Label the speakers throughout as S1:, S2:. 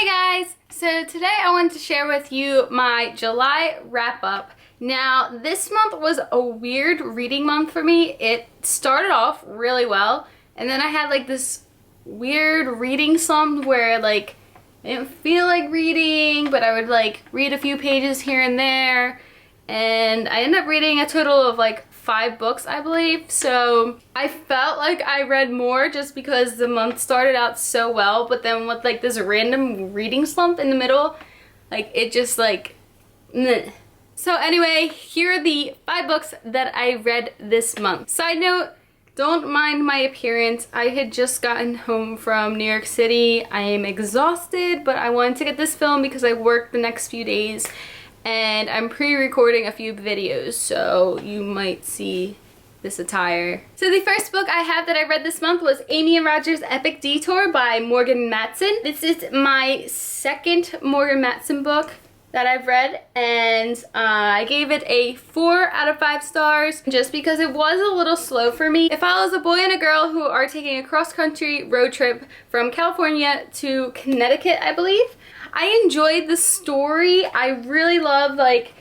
S1: Hey guys! So today I want to share with you my July wrap-up. Now this month was a weird reading month for me. It started off really well and then I had like this weird reading slump where like I didn't feel like reading, but I would like read a few pages here and there, and I ended up reading a total of like 5 books, I believe. So I felt like I read more just because the month started out so well, but then with like this random reading slump in the middle, like it just like meh. So anyway, here are the 5 books that I read this month. Side note, don't mind my appearance. I had just gotten home from New York City. I am exhausted, but I wanted to get this filmed because I work the next few days and I'm pre-recording a few videos, so you might see this attire. So the first book I have that I read this month was Amy and Roger's Epic Detour by Morgan Matson. This is my second Morgan Matson book that I've read, and I gave it a 4 out of 5 stars just because it was a little slow for me. It follows a boy and a girl who are taking a cross-country road trip from California to Connecticut, I believe. I enjoyed the story. I really loved, like,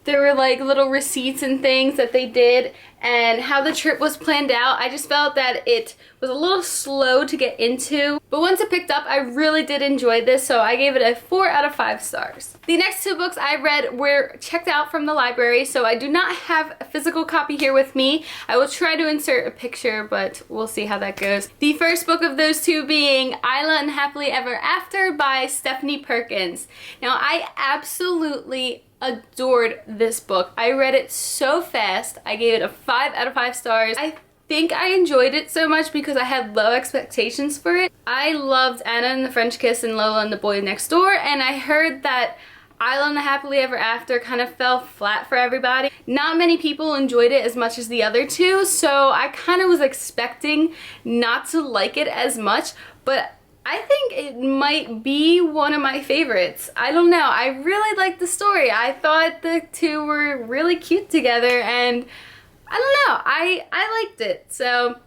S1: there were like little receipts and things that they did and how the trip was planned out. I just felt that it was a little slow to get into, but once it picked up, I really did enjoy this, so I gave it a 4 out of 5 stars. The next 2 books I read were checked out from the library, so I do not have a physical copy here with me. I will try to insert a picture, but we'll see how that goes. The first book of those 2 being Isla and Happily Ever After by Stephanie Perkins. Now, I absolutely adored this book. I read it so fast. I gave it a 5 out of 5 stars. I think I enjoyed it so much because I had low expectations for it. I loved Anna and the French Kiss and Lola and the Boy Next Door, and I heard that Isla and the Happily Ever After kind of fell flat for everybody. Not many people enjoyed it as much as the other 2, so I kind of was expecting not to like it as much, but I think it might be one of my favorites. I don't know. I really liked the story. I thought the 2 were really cute together, and I don't know. I liked it. So,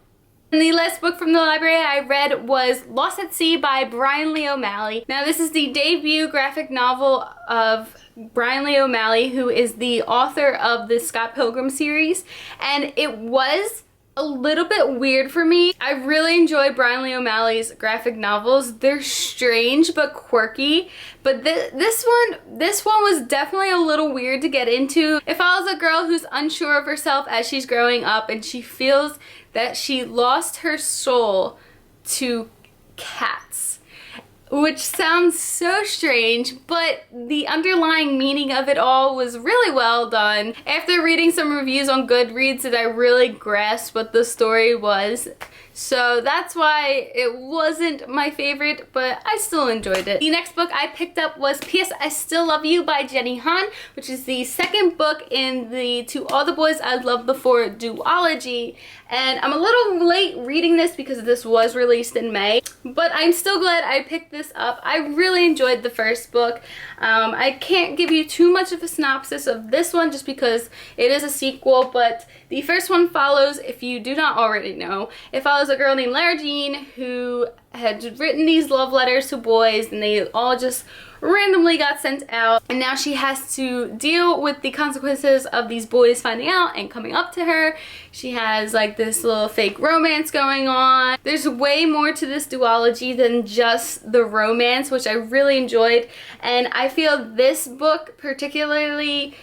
S1: and the last book from the library I read was Lost at Sea by Brian Lee O'Malley. Now, this is the debut graphic novel of Brian Lee O'Malley, who is the author of the Scott Pilgrim series, and it was a little bit weird for me. I really enjoy Brian Lee O'Malley's graphic novels. They're strange but quirky, but this one was definitely a little weird to get into. It follows a girl who's unsure of herself as she's growing up, and she feels that she lost her soul to cats, which sounds so strange, but the underlying meaning of it all was really well done. After reading some reviews on Goodreads, I really grasped what the story was. So that's why it wasn't my favorite, but I still enjoyed it. The next book I picked up was P.S. I Still Love You by Jenny Han, which is the second book in the To All the Boys I Loved Before duology. And I'm a little late reading this because this was released in May, but I'm still glad I picked this up. I really enjoyed the first book. I can't give you too much of a synopsis of this one just because it is a sequel, but the first one follows, if you do not already know, it follows a girl named Lara Jean who had written these love letters to boys, and they all just randomly got sent out, and now she has to deal with the consequences of these boys finding out and coming up to her. She has like this little fake romance going on. There's way more to this duology than just the romance, which I really enjoyed, and I feel this book particularly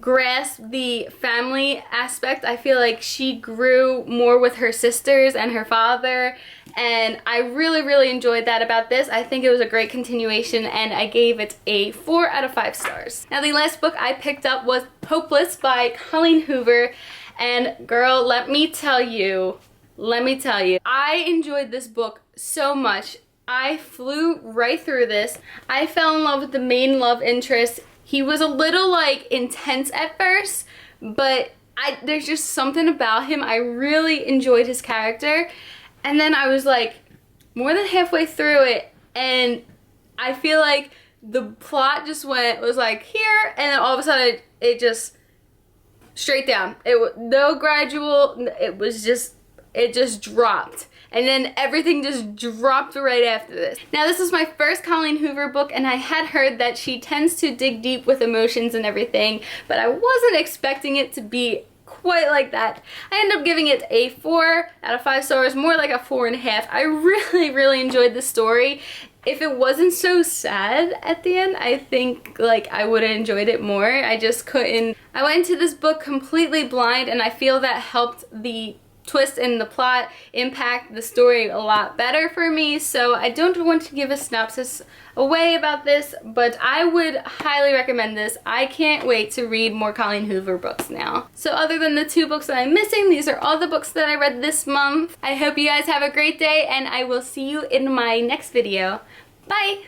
S1: grasp the family aspect. I feel like she grew more with her sisters and her father, and I really enjoyed that about this. I think it was a great continuation, and I gave it a 4 out of 5 stars. Now, the last book I picked up was Hopeless by Colleen Hoover, and girl, let me tell you, I enjoyed this book so much. I flew right through this. I fell in love with the main love interest. He was a little like intense at first, but there's just something about him. I really enjoyed his character, and then I was like more than halfway through it, and I feel like the plot just was like here, and then all of a sudden it just straight down. It was no gradual. It just dropped, and then everything just dropped right after this. Now this was my first Colleen Hoover book, and I had heard that she tends to dig deep with emotions and everything, but I wasn't expecting it to be quite like that. I ended up giving it a 4 out of 5 stars, more like a 4.5. I really enjoyed the story. If it wasn't so sad at the end, I think like I would have enjoyed it more. I just couldn't. I went into this book completely blind, and I feel that helped the twist in the plot impact the story a lot better for me. So I don't want to give a synopsis away about this, but I would highly recommend this. I can't wait to read more Colleen Hoover books now. So other than the 2 books that I'm missing, these are all the books that I read this month. I hope you guys have a great day, and I will see you in my next video. Bye!